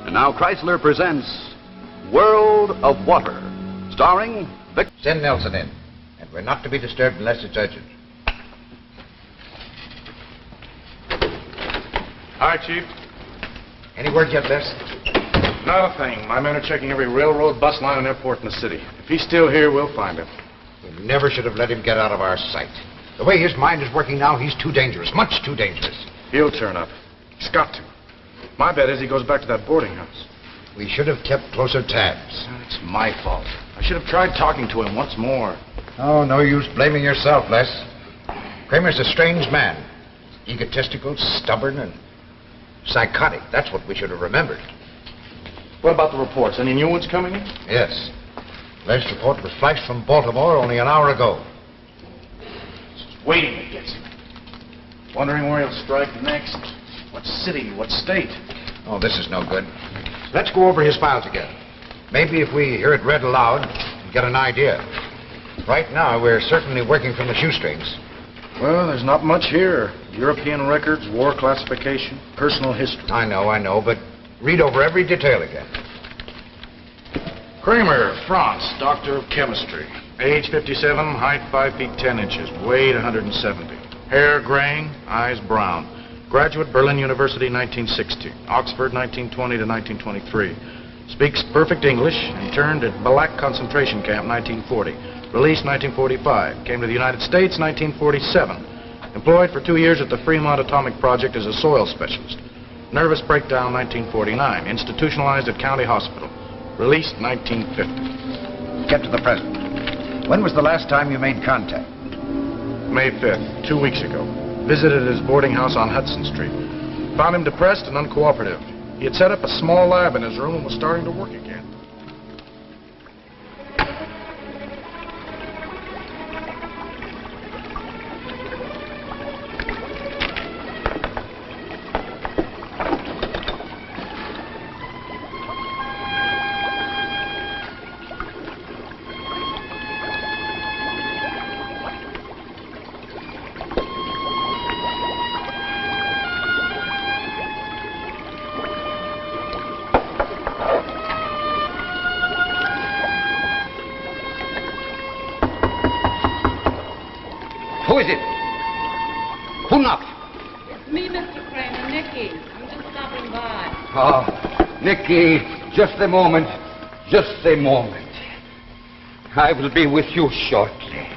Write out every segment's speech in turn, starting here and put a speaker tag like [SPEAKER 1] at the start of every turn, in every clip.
[SPEAKER 1] And now Chrysler presents World of Water, starring Vic.
[SPEAKER 2] Send Nelson in. And we're not to be disturbed unless it's urgent.
[SPEAKER 3] Hi, Chief.
[SPEAKER 2] Any word yet, Les?
[SPEAKER 3] Not a thing. My men are checking every railroad, bus line, and airport in the city. If he's still here, we'll find him.
[SPEAKER 2] We never should have let him get out of our sight. The way his mind is working now, he's too dangerous. Much too dangerous.
[SPEAKER 3] He'll turn up. He's got to. My bet is he goes back to that boarding house.
[SPEAKER 2] We should have kept closer tabs.
[SPEAKER 3] It's my fault. I should have tried talking to him once more.
[SPEAKER 2] Oh, no use blaming yourself, Les. Kramer's a strange man. Egotistical, stubborn, and psychotic. That's what we should have remembered.
[SPEAKER 3] What about the reports? Any new ones coming in?
[SPEAKER 2] Yes. Last report was flashed from Baltimore only an hour ago.
[SPEAKER 3] Just waiting to get him. Wondering where he'll strike next. What city? What state?
[SPEAKER 2] Oh, this is no good. Let's go over his files again. Maybe if we hear it read aloud, we'll get an idea. Right now, we're certainly working from the shoestrings.
[SPEAKER 3] Well, there's not much here. European records, war classification, personal history.
[SPEAKER 2] I know, but read over every detail again.
[SPEAKER 3] Kramer, France, doctor of chemistry. Age 57, height 5 feet 10 inches, weight 170. Hair graying, eyes brown. Graduate, Berlin University, 1960. Oxford, 1920 to 1923. Speaks perfect English. Interned at Balak concentration camp, 1940. Released 1945. Came to the United States, 1947. Employed for 2 years at the Fremont Atomic Project as a soil specialist. Nervous breakdown, 1949. Institutionalized at County Hospital. Released 1950.
[SPEAKER 2] Get to the present. When was the last time you made contact?
[SPEAKER 3] May 5th, 2 weeks ago. Visited his boarding house on Hudson Street. Found him depressed and uncooperative. He had set up a small lab in his room and was starting to work again.
[SPEAKER 2] Who is it? Who knocked?
[SPEAKER 4] It's me, Mr. Kramer, Nicky. I'm just stopping by.
[SPEAKER 5] Oh, Nicky, just a moment. Just a moment. I will be with you shortly.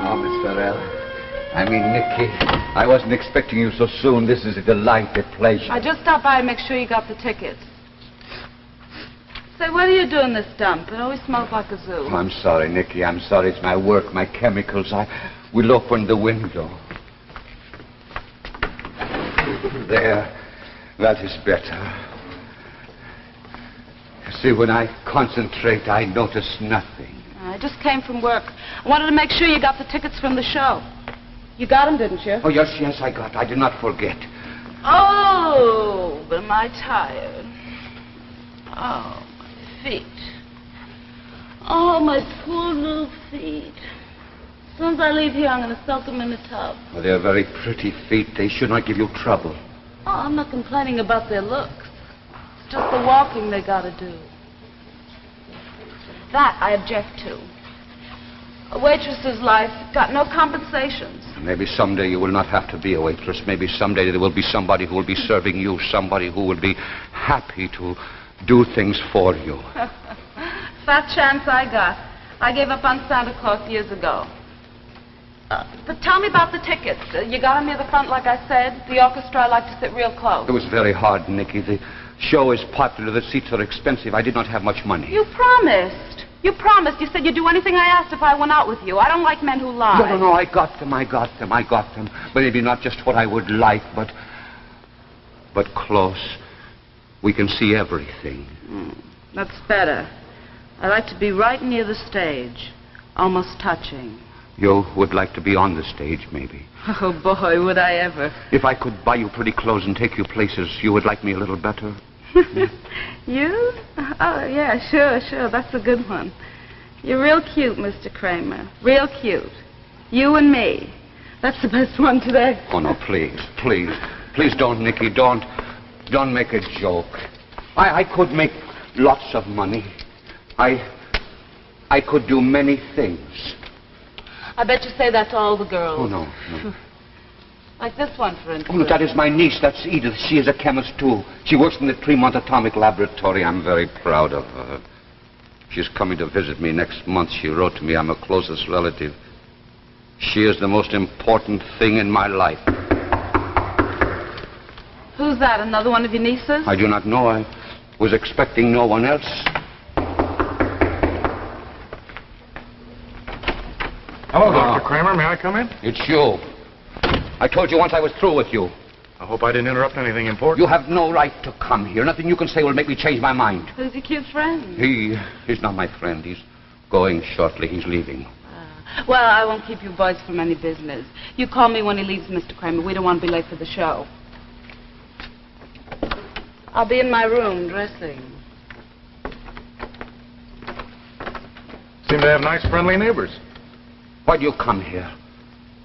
[SPEAKER 5] Oh, Miss Farrell. I mean, Nicky, I wasn't expecting you so soon. This is a delight, a pleasure.
[SPEAKER 4] I just stopped by to make sure you got the tickets. Say, what are you doing this dump? It always smells like a zoo.
[SPEAKER 5] Oh, I'm sorry, Nicky. I'm sorry. It's my work, my chemicals. I will open the window. There. That is better. You see, when I concentrate, I notice nothing.
[SPEAKER 4] I just came from work. I wanted to make sure you got the tickets from the show. You got them, didn't you?
[SPEAKER 5] Oh, yes, I got. I did not forget.
[SPEAKER 4] Oh, but am I tired? Oh, my feet. Oh, my poor little feet. As soon as I leave here, I'm going to soak them in the tub.
[SPEAKER 5] Oh, they're very pretty feet. They should not give you trouble.
[SPEAKER 4] Oh, I'm not complaining about their looks. It's just the walking they got to do. That I object to. A waitress's life got no compensations.
[SPEAKER 5] Maybe someday you will not have to be a waitress. Maybe someday there will be somebody who will be serving you, somebody who will be happy to do things for you.
[SPEAKER 4] Fat chance I got. I gave up on Santa Claus years ago. But tell me about the tickets. You got them near the front, like I said. The orchestra, I like to sit real close.
[SPEAKER 5] It was very hard, Nicky. The show is popular. The seats are expensive. I did not have much money.
[SPEAKER 4] You promised. You promised. You said you'd do anything I asked if I went out with you. I don't like men who lie.
[SPEAKER 5] No, I got them. Maybe not just what I would like, but close. We can see everything.
[SPEAKER 4] That's better. I like to be right near the stage, almost touching.
[SPEAKER 5] You would like to be on the stage, maybe.
[SPEAKER 4] Oh, boy, would I ever.
[SPEAKER 5] If I could buy you pretty clothes and take you places, you would like me a little better?
[SPEAKER 4] You? Oh, yeah, sure. That's a good one. You're real cute, Mr. Kramer. Real cute. You and me. That's the best one today.
[SPEAKER 5] Oh, no, please, please. Please don't, Nicky. Don't make a joke. I could make lots of money. I could do many things.
[SPEAKER 4] I bet you say that to all the girls.
[SPEAKER 5] Oh, no.
[SPEAKER 4] Like this one, for instance.
[SPEAKER 5] Oh, look, that is my niece. That's Edith. She is a chemist, too. She works in the Tremont Atomic Laboratory. I'm very proud of her. She's coming to visit me next month. She wrote to me I'm her closest relative. She is the most important thing in my life.
[SPEAKER 4] Who's that? Another one of your nieces?
[SPEAKER 5] I do not know. I was expecting no one else.
[SPEAKER 3] Hello, Dr. Kramer. May I come in?
[SPEAKER 5] It's you. I told you once I was through with you.
[SPEAKER 3] I hope I didn't interrupt anything important.
[SPEAKER 5] You have no right to come here. Nothing you can say will make me change my mind.
[SPEAKER 4] Who's your cute friend?
[SPEAKER 5] He's not my friend. He's going shortly. He's leaving.
[SPEAKER 4] Well, I won't keep you boys from any business. You call me when he leaves, Mr. Kramer. We don't want to be late for the show. I'll be in my room dressing.
[SPEAKER 3] Seem to have nice, friendly neighbors.
[SPEAKER 5] Why do you come here?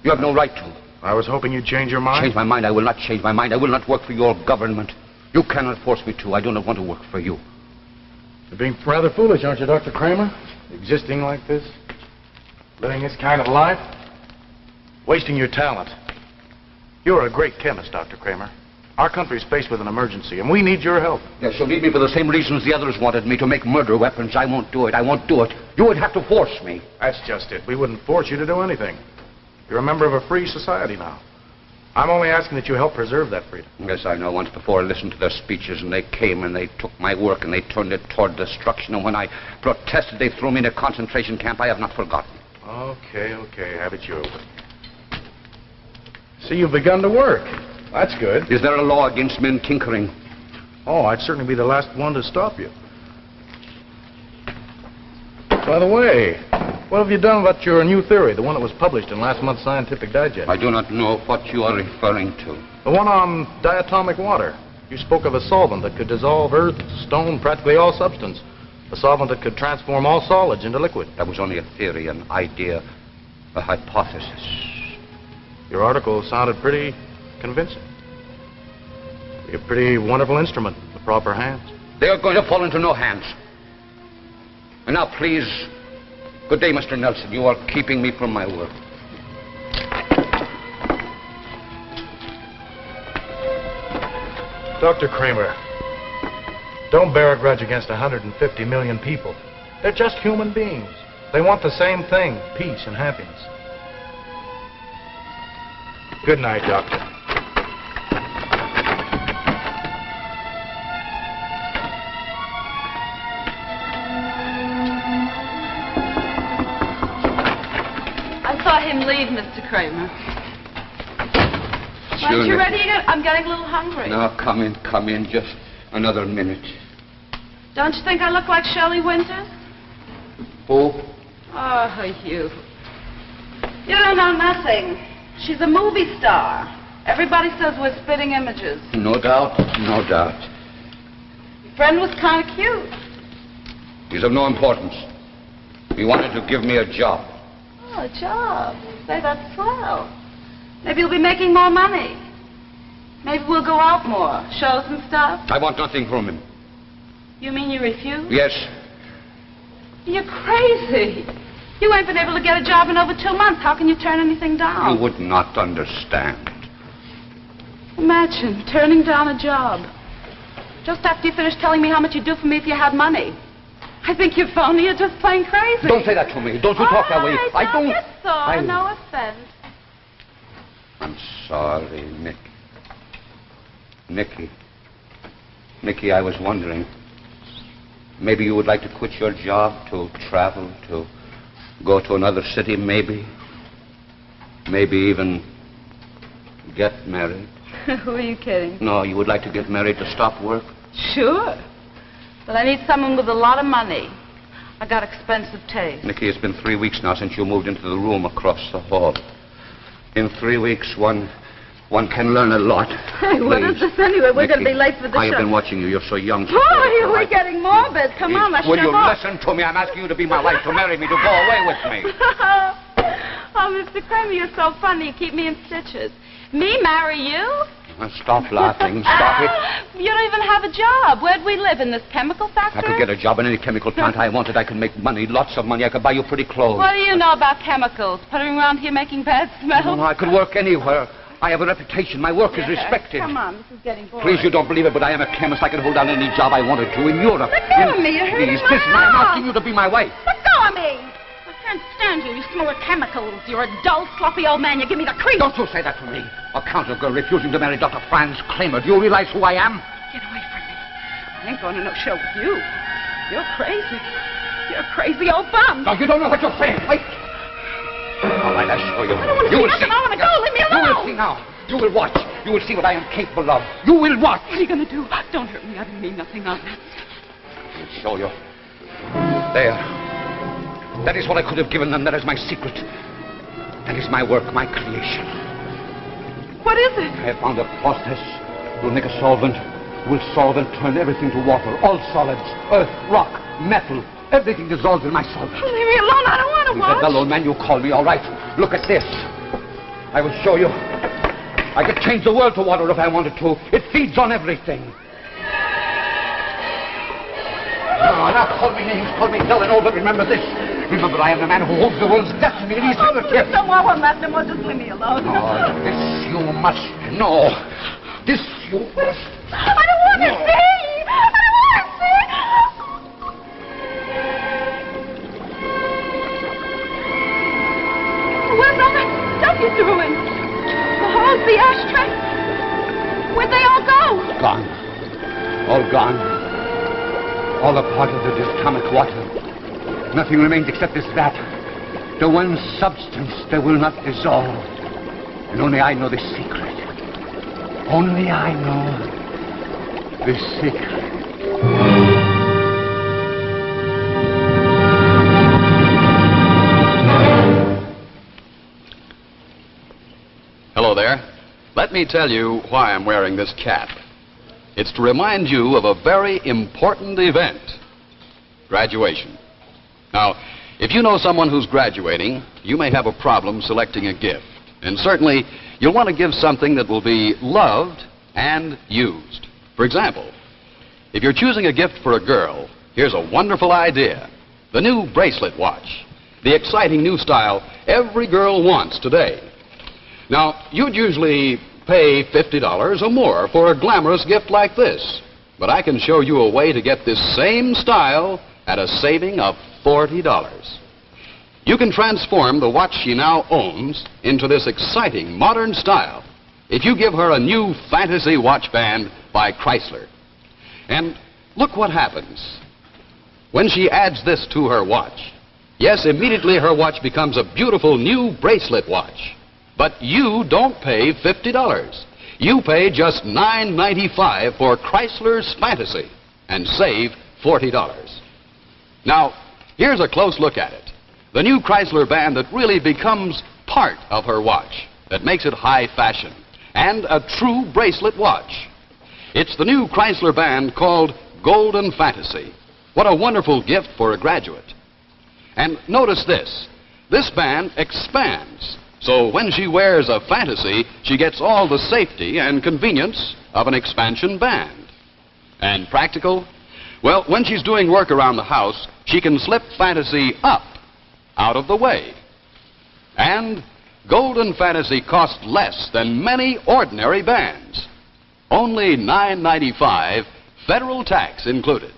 [SPEAKER 5] You have no right to.
[SPEAKER 3] I was hoping you'd change your mind.
[SPEAKER 5] Change my mind? I will not change my mind. I will not work for your government. You cannot force me to. I do not want to work for you.
[SPEAKER 3] You're being rather foolish, aren't you, Dr. Kramer? Existing like this? Living this kind of life? Wasting your talent. You're a great chemist, Dr. Kramer. Our country's faced with an emergency, and we need your help.
[SPEAKER 5] Yes, you'll need me for the same reasons the others wanted me, to make murder weapons. I won't do it. I won't do it. You would have to force me.
[SPEAKER 3] That's just it. We wouldn't force you to do anything. You're a member of a free society now. I'm only asking that you help preserve that freedom.
[SPEAKER 5] Yes, I know. Once before I listened to their speeches, and they came and they took my work and they turned it toward destruction. And when I protested, they threw me in a concentration camp. I have not forgotten.
[SPEAKER 3] Okay. Have it your way. See, you've begun to work. That's good.
[SPEAKER 5] Is there a law against men tinkering?
[SPEAKER 3] Oh, I'd certainly be the last one to stop you. By the way, what have you done about your new theory, the one that was published in last month's Scientific Digest?
[SPEAKER 5] I do not know what you are referring to.
[SPEAKER 3] The one on diatomic water. You spoke of a solvent that could dissolve earth, stone, practically all substance. A solvent that could transform all solids into liquid.
[SPEAKER 5] That was only a theory, an idea, a hypothesis.
[SPEAKER 3] Your article sounded pretty convincing. Be a pretty wonderful instrument in the proper hands.
[SPEAKER 5] They are going to fall into no hands. And now, please, good day, Mr. Nelson. You are keeping me from my work.
[SPEAKER 3] Dr. Kramer, don't bear a grudge against 150 million people. They're just human beings. They want the same thing, peace and happiness. Good night, Doctor.
[SPEAKER 4] I saw him leave, Mr. Kramer.
[SPEAKER 5] Sure,
[SPEAKER 4] Aren't you
[SPEAKER 5] Nicky.
[SPEAKER 4] ready yet? I'm getting a little hungry.
[SPEAKER 5] No, come in. Just another minute.
[SPEAKER 4] Don't you think I look like Shelley Winters?
[SPEAKER 5] Who?
[SPEAKER 4] Oh, you. You don't know nothing. She's a movie star. Everybody says we're spitting images.
[SPEAKER 5] No doubt.
[SPEAKER 4] Your friend was kind of cute.
[SPEAKER 5] He's of no importance. He wanted to give me a job.
[SPEAKER 4] Oh, a job. Say, that's swell. Maybe you'll be making more money. Maybe we'll go out more. Shows and stuff.
[SPEAKER 5] I want nothing from him.
[SPEAKER 4] You mean you refuse?
[SPEAKER 5] Yes.
[SPEAKER 4] You're crazy. You ain't been able to get a job in over 2 months. How can you turn anything down?
[SPEAKER 5] You would not understand.
[SPEAKER 4] Imagine turning down a job. Just after you finished telling me how much you'd do for me if you had money. I think you're phony. You're just plain crazy.
[SPEAKER 5] Don't say that to me. Don't you talk that way. I don't.
[SPEAKER 4] Get sore. No offense.
[SPEAKER 5] I'm sorry, Nicky, I was wondering. Maybe you would like to quit your job, to travel, to go to another city, maybe. Maybe even get married.
[SPEAKER 4] Who are you kidding?
[SPEAKER 5] No, you would like to get married to stop work?
[SPEAKER 4] Sure. But I need someone with a lot of money. I got expensive taste.
[SPEAKER 5] Nicky, it's been 3 weeks now since you moved into the room across the hall. In 3 weeks, one can learn a lot.
[SPEAKER 4] Hey, what is this anyway? We're going to
[SPEAKER 5] Nicky,
[SPEAKER 4] be late for the show.
[SPEAKER 5] I have been watching you. You're so young.
[SPEAKER 4] Oh, we're getting morbid. Come on, let's
[SPEAKER 5] Will
[SPEAKER 4] shove
[SPEAKER 5] you
[SPEAKER 4] off.
[SPEAKER 5] listen to me? I'm asking you to be my wife, to marry me, to go away with me.
[SPEAKER 4] Oh, Mr. Kramer, you're so funny. You keep me in stitches. Me marry you?
[SPEAKER 5] Stop laughing. Stop it.
[SPEAKER 4] You don't even have a job. Where'd we live? In this chemical
[SPEAKER 5] I
[SPEAKER 4] factory?
[SPEAKER 5] could get a job in any chemical plant I wanted. I could make money, lots of money. I could buy you pretty clothes.
[SPEAKER 4] What do you know about chemicals? Putting around here making bad smells?
[SPEAKER 5] No, I could work anywhere. I have a reputation. My work is respected.
[SPEAKER 4] Come on, this is getting boring.
[SPEAKER 5] Please, you don't believe it, but I am a chemist. I can hold down any job I wanted to in Europe.
[SPEAKER 4] Let go of me. You're hurting
[SPEAKER 5] Please,
[SPEAKER 4] my
[SPEAKER 5] listen, I'm
[SPEAKER 4] arm.
[SPEAKER 5] asking you to be my wife.
[SPEAKER 4] Let go of me. I can't stand you. You smell of chemicals. You're a dull, sloppy old man. You give me the creeps.
[SPEAKER 5] Don't you say that to me. A counter girl refusing to marry Dr. Franz Kramer. Do you realize who I am?
[SPEAKER 4] Get away from me. I ain't going to no show with you. You're crazy. You're a crazy old bum.
[SPEAKER 5] No, you don't know what you're saying. Wait. All right, I'll show you.
[SPEAKER 4] I don't want to
[SPEAKER 5] You
[SPEAKER 4] see
[SPEAKER 5] will
[SPEAKER 4] nothing. I want to go. Leave me alone.
[SPEAKER 5] You will see now. You will watch. You will see what I am capable of. You will watch.
[SPEAKER 4] What are you going to do? Don't hurt me. I didn't mean nothing of it.
[SPEAKER 5] I'll show you. There. That is what I could have given them. That is my secret. That is my work, my creation.
[SPEAKER 4] What is it?
[SPEAKER 5] I have found a process. We'll make a solvent. We'll solve and turn everything to water. All solids. Earth, rock, metal. Everything dissolves in my solvent.
[SPEAKER 4] Leave me alone. I don't want to
[SPEAKER 5] You
[SPEAKER 4] watch.
[SPEAKER 5] said, well, old man, you call me. All right. Look at this. I will show you. I could change the world to water if I wanted to. It feeds on everything. No, not call me names. Call me dull and old, but remember this. Remember, I am the man who holds the world's destiny in his fingertips.
[SPEAKER 4] Don't want that no more. Just leave me alone.
[SPEAKER 5] Oh, this you must know. This you must.
[SPEAKER 4] I don't want to see. I don't want to see. Where's all that stuff you threw in? The hose, the ashtray. Where'd they all go?
[SPEAKER 5] Gone. All gone. All a part of the atomic water. Nothing remains except this vat. The one substance that will not dissolve. And only I know the secret. Only I know the secret.
[SPEAKER 1] Hello there. Let me tell you why I'm wearing this cap. It's to remind you of a very important event. Graduation. Now, if you know someone who's graduating, you may have a problem selecting a gift. And certainly, you'll want to give something that will be loved and used. For example, if you're choosing a gift for a girl, here's a wonderful idea. The new bracelet watch. The exciting new style every girl wants today. Now, you'd usually pay $50 or more for a glamorous gift like this. But I can show you a way to get this same style at a saving of $40. You can transform the watch she now owns into this exciting modern style if you give her a new fantasy watch band by Chrysler. And look what happens when she adds this to her watch. Yes, immediately her watch becomes a beautiful new bracelet watch. But you don't pay $50. You pay just $9.95 for Chrysler's Fantasy and save $40. Now, here's a close look at it. The new Chrysler band that really becomes part of her watch, that makes it high fashion, and a true bracelet watch. It's the new Chrysler band called Golden Fantasy. What a wonderful gift for a graduate. And notice this. This band expands. So when she wears a Fantasy, she gets all the safety and convenience of an expansion band. And practical? Well, when she's doing work around the house, she can slip Fantasy up, out of the way. And Golden Fantasy costs less than many ordinary bands. Only $9.95, federal tax included.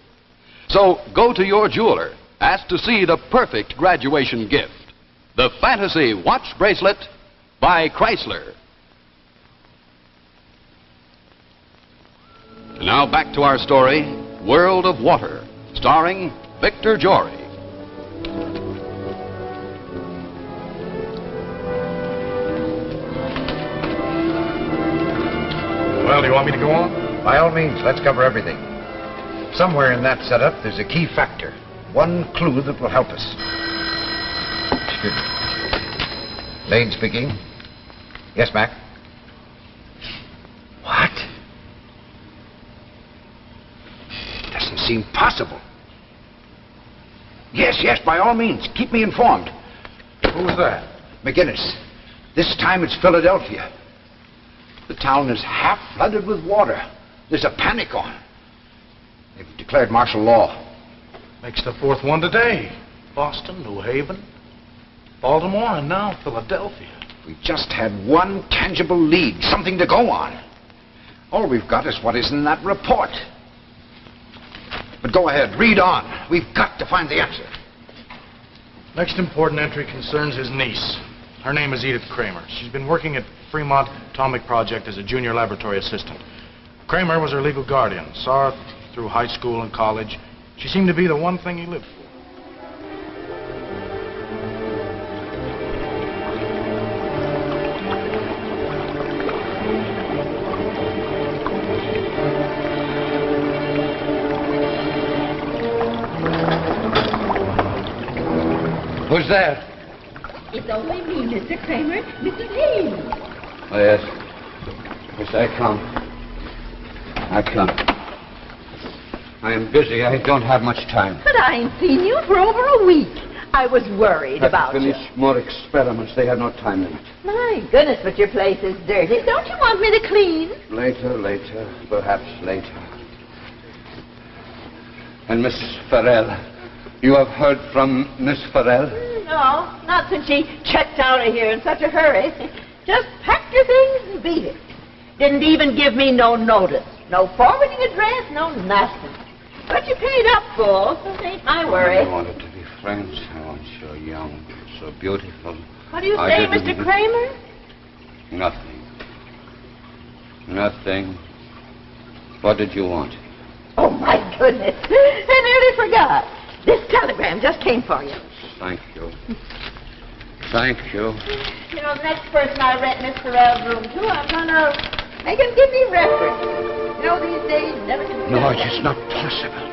[SPEAKER 1] So go to your jeweler, ask to see the perfect graduation gift. The Fantasy Watch Bracelet by Chrysler. And now back to our story, World of Water, starring Victor Jory.
[SPEAKER 3] Well, do you want me to go on?
[SPEAKER 2] By all means, let's cover everything. Somewhere in that setup, there's a key factor. One clue that will help us. Excuse me. Lane speaking. Yes, Mac? What? Doesn't seem possible. Yes, by all means. Keep me informed.
[SPEAKER 3] Who's that?
[SPEAKER 2] McGinnis. This time it's Philadelphia. The town is half flooded with water. There's a panic on. They've declared martial law.
[SPEAKER 3] Makes the fourth one today. Boston, New Haven, Baltimore, and now Philadelphia.
[SPEAKER 2] We just had one tangible lead, something to go on. All we've got is what is in that report. But go ahead, read on. We've got to find the answer.
[SPEAKER 3] Next important entry concerns his niece. Her name is Edith Kramer. She's been working at Fremont Atomic Project as a junior laboratory assistant. Kramer was her legal guardian, saw her through high school and college. She seemed to be the one thing he lived for.
[SPEAKER 5] Who's there?
[SPEAKER 6] It's only me, Mr. Kramer. Mrs. Hayes.
[SPEAKER 5] Oh, yes. Yes, I come. I am busy. I don't have much time.
[SPEAKER 6] But I ain't seen you for over a week. I was worried about you.
[SPEAKER 5] Finish more experiments. They have no time limit.
[SPEAKER 6] My goodness, but your place is dirty. Don't you want me to clean?
[SPEAKER 5] Later. Perhaps later. And Miss Farrell. You have heard from Miss Farrell?
[SPEAKER 6] No, not since she checked out of here in such a hurry. Just packed your things and beat it. Didn't even give me no notice. No forwarding address, no nothing. But you paid up full, so it ain't my worry.
[SPEAKER 5] I wanted to be friends. I want you so young, so beautiful.
[SPEAKER 6] What do you say, Mr. Kramer?
[SPEAKER 5] Nothing. What did you want?
[SPEAKER 6] Oh, my goodness. I nearly forgot. This telegram just came for you.
[SPEAKER 5] Thank you.
[SPEAKER 6] You know, the next person I rent Miss Farrell's room to, I'm gonna make him give me reference. You know, these days, you never can
[SPEAKER 5] No,
[SPEAKER 6] tell.
[SPEAKER 5] it is not possible.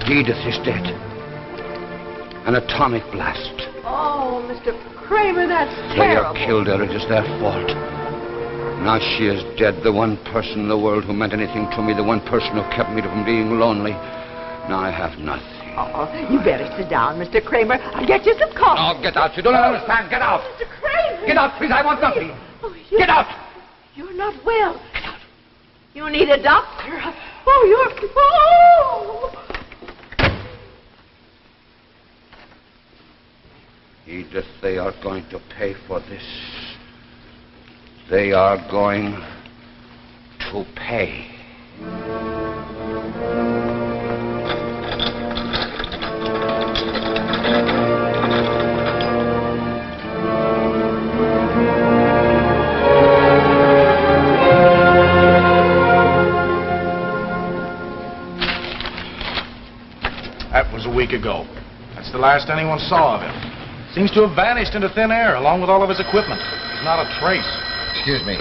[SPEAKER 5] Edith is dead. An atomic blast.
[SPEAKER 6] Oh, Mr. Kramer, that's
[SPEAKER 5] They
[SPEAKER 6] terrible.
[SPEAKER 5] have killed her. It is their fault. Now she is dead. The one person in the world who meant anything to me. The one person who kept me from being lonely. Now I have nothing.
[SPEAKER 6] Oh, you better sit down, Mr. Kramer. I'll get you some coffee.
[SPEAKER 5] Oh, get out. You don't understand. Get out.
[SPEAKER 6] Mr. Kramer.
[SPEAKER 5] Get out, please. I want nothing.
[SPEAKER 6] Oh,
[SPEAKER 5] Get out.
[SPEAKER 6] You're not well. Get out. You need a doctor. Oh, you're... Oh!
[SPEAKER 5] Edith, they are going to pay for this. They are going to pay.
[SPEAKER 3] That was a week ago. That's the last anyone saw of him. Seems to have vanished into thin air, along with all of his equipment. There's not a trace.
[SPEAKER 2] Excuse me.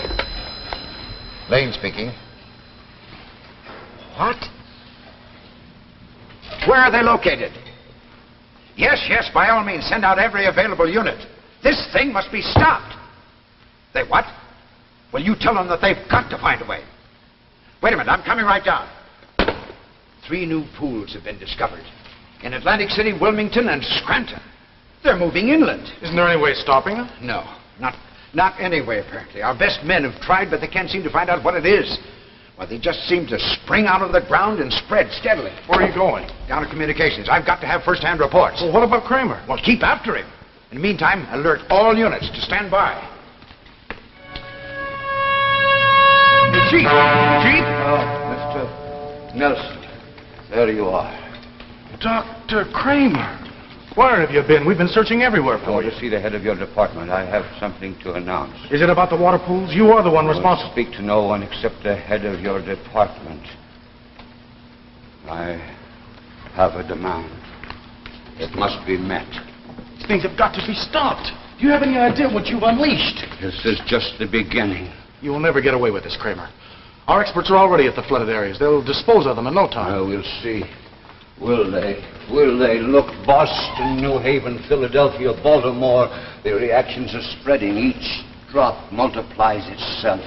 [SPEAKER 2] Lane speaking. What? Where are they located? Yes, by all means, send out every available unit. This thing must be stopped. They what? Well, you tell them that they've got to find a way. Wait a minute, I'm coming right down. 3 new pools have been discovered. In Atlantic City, Wilmington, and Scranton. They're moving inland.
[SPEAKER 3] Isn't there any way of stopping them?
[SPEAKER 2] No, not anyway, apparently. Our best men have tried, but they can't seem to find out what it is. Well, they just seem to spring out of the ground and spread steadily.
[SPEAKER 3] Where are you going?
[SPEAKER 2] Down to communications. I've got to have first-hand reports.
[SPEAKER 3] Well, what about Kramer?
[SPEAKER 2] Well, keep after him. In the meantime, alert all units to stand by. Hey, Chief!
[SPEAKER 5] Oh, Mr. Nelson, there you are.
[SPEAKER 3] Dr. Kramer! Where have you been? We've been searching everywhere
[SPEAKER 5] I
[SPEAKER 3] for
[SPEAKER 5] want
[SPEAKER 3] you.
[SPEAKER 5] to see the head of your department. I have something to announce.
[SPEAKER 3] Is it about the water pools? You are the one
[SPEAKER 5] I will
[SPEAKER 3] responsible.
[SPEAKER 5] speak to no one except the head of your department. I have a demand. It must be met.
[SPEAKER 3] These things have got to be stopped. Do you have any idea what you've unleashed?
[SPEAKER 5] This is just the beginning.
[SPEAKER 3] You will never get away with this, Kramer. Our experts are already at the flooded areas. They'll dispose of them in no time.
[SPEAKER 5] Well, we'll see. Will they? Will they? Look, Boston, New Haven, Philadelphia, Baltimore. The reactions are spreading. Each drop multiplies itself.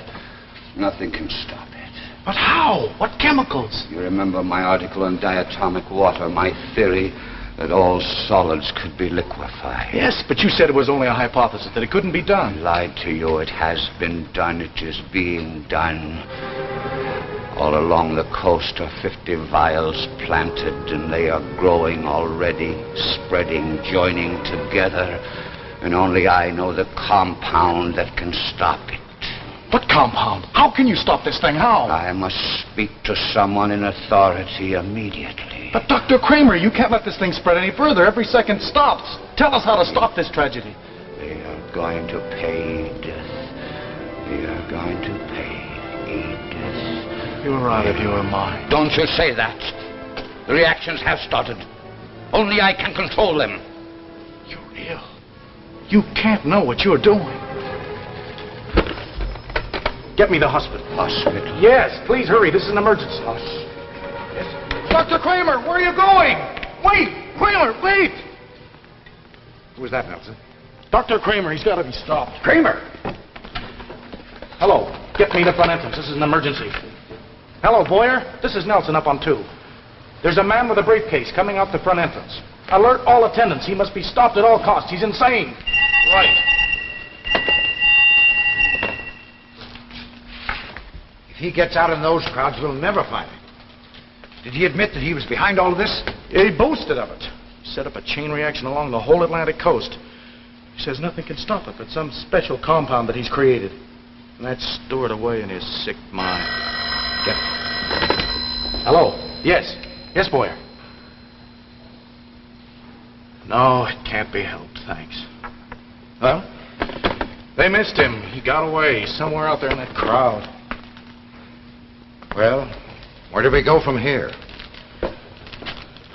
[SPEAKER 5] Nothing can stop it.
[SPEAKER 3] But how? What chemicals?
[SPEAKER 5] You remember my article on diatomic water, my theory that all solids could be liquefied.
[SPEAKER 3] Yes, but you said it was only a hypothesis, that it couldn't be
[SPEAKER 5] I
[SPEAKER 3] done.
[SPEAKER 5] lied to you. It has been done. It is being done. All along the coast are 50 vials planted, and they are growing already, spreading, joining together. And only I know the compound that can stop it.
[SPEAKER 3] What compound? How can you stop this thing? How?
[SPEAKER 5] I must speak to someone in authority immediately.
[SPEAKER 3] But Dr. Kramer, you can't let this thing spread any further. Every second stops. Tell us how to stop this tragedy.
[SPEAKER 5] They are going to pay Edith. They are going to pay Edith.
[SPEAKER 3] You're out of your mind.
[SPEAKER 5] Don't you say that. The reactions have started. Only I can control them.
[SPEAKER 3] You're ill. You can't know what you're doing. Get me the hospital.
[SPEAKER 5] Hospital?
[SPEAKER 3] Yes, please hurry. This is an emergency. Yes. Dr. Kramer, where are you going? Wait! Kramer, wait!
[SPEAKER 2] Who was that, Nelson?
[SPEAKER 3] Dr. Kramer, he's got to be stopped.
[SPEAKER 2] Kramer!
[SPEAKER 3] Hello. Get me the front entrance. This is an emergency. Hello, Boyer. This is Nelson up on 2. There's a man with a briefcase coming out the front entrance. Alert all attendants. He must be stopped at all costs. He's insane. Right.
[SPEAKER 2] If he gets out in those crowds, we'll never find him. Did he admit that he was behind all of this?
[SPEAKER 3] He boasted of it. He set up a chain reaction along the whole Atlantic coast. He says nothing can stop it but some special compound that he's created. And that's stored away in his sick mind.
[SPEAKER 2] Get him.
[SPEAKER 3] Hello? Yes. Yes, Boyer. No, it can't be helped, thanks. Well, they missed him. He got away somewhere out there in that crowd.
[SPEAKER 2] Well, where do we go from here?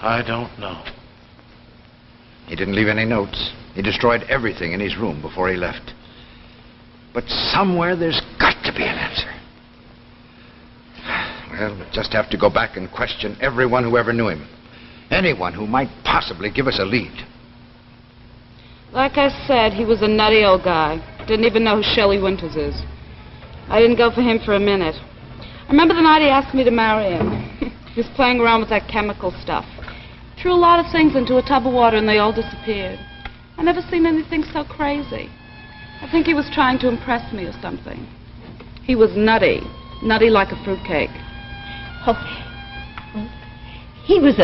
[SPEAKER 3] I don't know.
[SPEAKER 2] He didn't leave any notes. He destroyed everything in his room before he left. But somewhere there's got to be an answer. Well, we'll just have to go back and question everyone who ever knew him. Anyone who might possibly give us a lead.
[SPEAKER 4] Like I said, he was a nutty old guy. Didn't even know who Shelley Winters is. I didn't go for him for a minute. I remember the night he asked me to marry him. He was playing around with that chemical stuff. Threw a lot of things into a tub of water and they all disappeared. I never seen anything so crazy. I think he was trying to impress me or something. He was nutty. Nutty like a fruitcake.
[SPEAKER 6] Oh, he was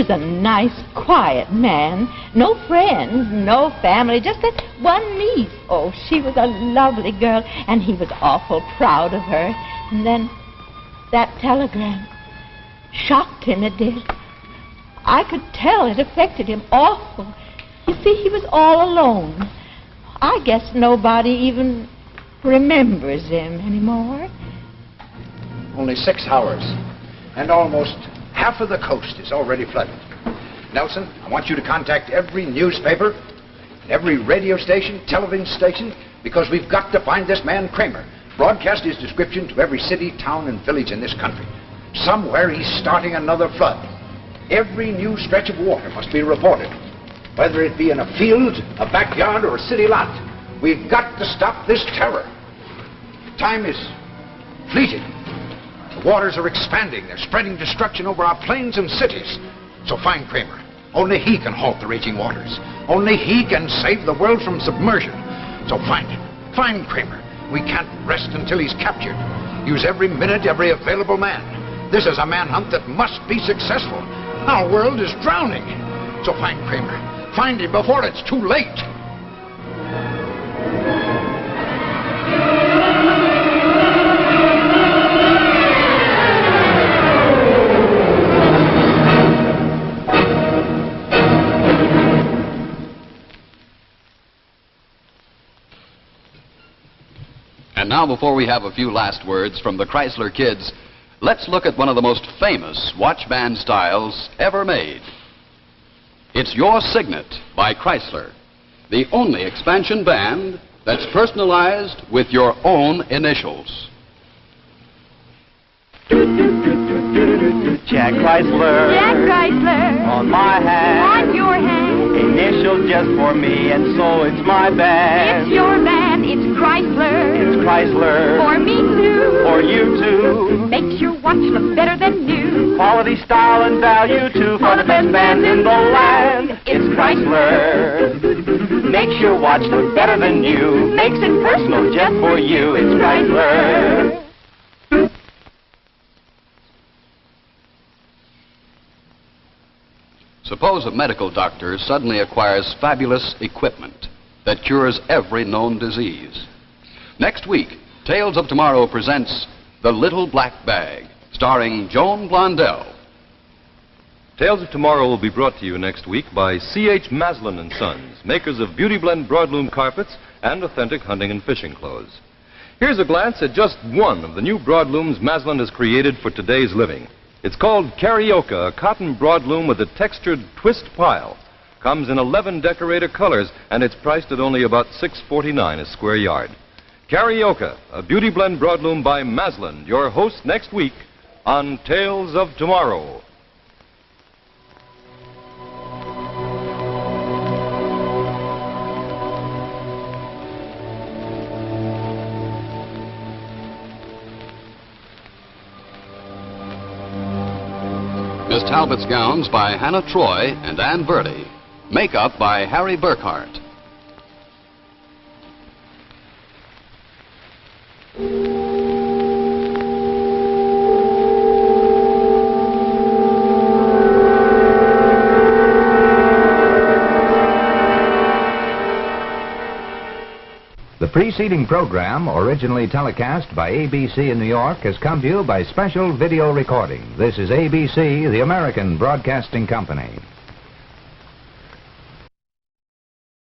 [SPEAKER 6] a nice, quiet man. No friends, no family, just that one niece. Oh, she was a lovely girl, and he was awful proud of her. And then that telegram shocked him, it did. I could tell it affected him awful. You see, he was all alone. I guess nobody even remembers him anymore.
[SPEAKER 2] Only 6 hours, and almost half of the coast is already flooded. Nelson, I want you to contact every newspaper, every radio station, television station, because we've got to find this man Kramer. Broadcast his description to every city, town, and village in this country. Somewhere he's starting another flood. Every new stretch of water must be reported, whether it be in a field, a backyard, or a city lot. We've got to stop this terror. Time is fleeting. The waters are expanding. They're spreading destruction over our plains and cities. So find Kramer. Only he can halt the raging waters. Only he can save the world from submersion. So find him. Find Kramer. We can't rest until he's captured. Use every minute, every available man. This is a manhunt that must be successful. Our world is drowning. So find Kramer. Find him before it's too late.
[SPEAKER 1] And now, before we have a few last words from the Chrysler Kids, let's look at one of the most famous watch band styles ever made. It's Your Signet by Chrysler, the only expansion band that's personalized with your own initials.
[SPEAKER 7] Jack Chrysler.
[SPEAKER 8] Jack Chrysler.
[SPEAKER 7] On my hat.
[SPEAKER 8] On your hat.
[SPEAKER 7] Initial just for me, and so it's my band.
[SPEAKER 8] It's your band. It's Chrysler.
[SPEAKER 7] It's Chrysler.
[SPEAKER 8] For me too.
[SPEAKER 7] For you too.
[SPEAKER 8] Makes your watch look better than new.
[SPEAKER 7] Quality, style, and value too. For the best band in the land, it's Chrysler. Makes your watch look better than you. Makes it personal just for you. It's Chrysler.
[SPEAKER 1] Suppose a medical doctor suddenly acquires fabulous equipment that cures every known disease. Next week, Tales of Tomorrow presents The Little Black Bag, starring Joan Blondell.
[SPEAKER 9] Tales of Tomorrow will be brought to you next week by C.H. Maslin & Sons, makers of Beauty Blend broadloom carpets and authentic hunting and fishing clothes. Here's a glance at just one of the new broadlooms Maslin has created for today's living. It's called Carioca, a cotton broadloom with a textured twist pile. Comes in 11 decorator colors, and it's priced at only about $6.49 a square yard. Carioca, a Beauty Blend broadloom by Maslin, your host next week on Tales of Tomorrow.
[SPEAKER 1] Miss Talbot's gowns by Hannah Troy and Ann Verdi. Makeup by Harry Burkhart.
[SPEAKER 2] The preceding program, originally telecast by ABC in New York, has come to you by special video recording. This is ABC, the American Broadcasting Company.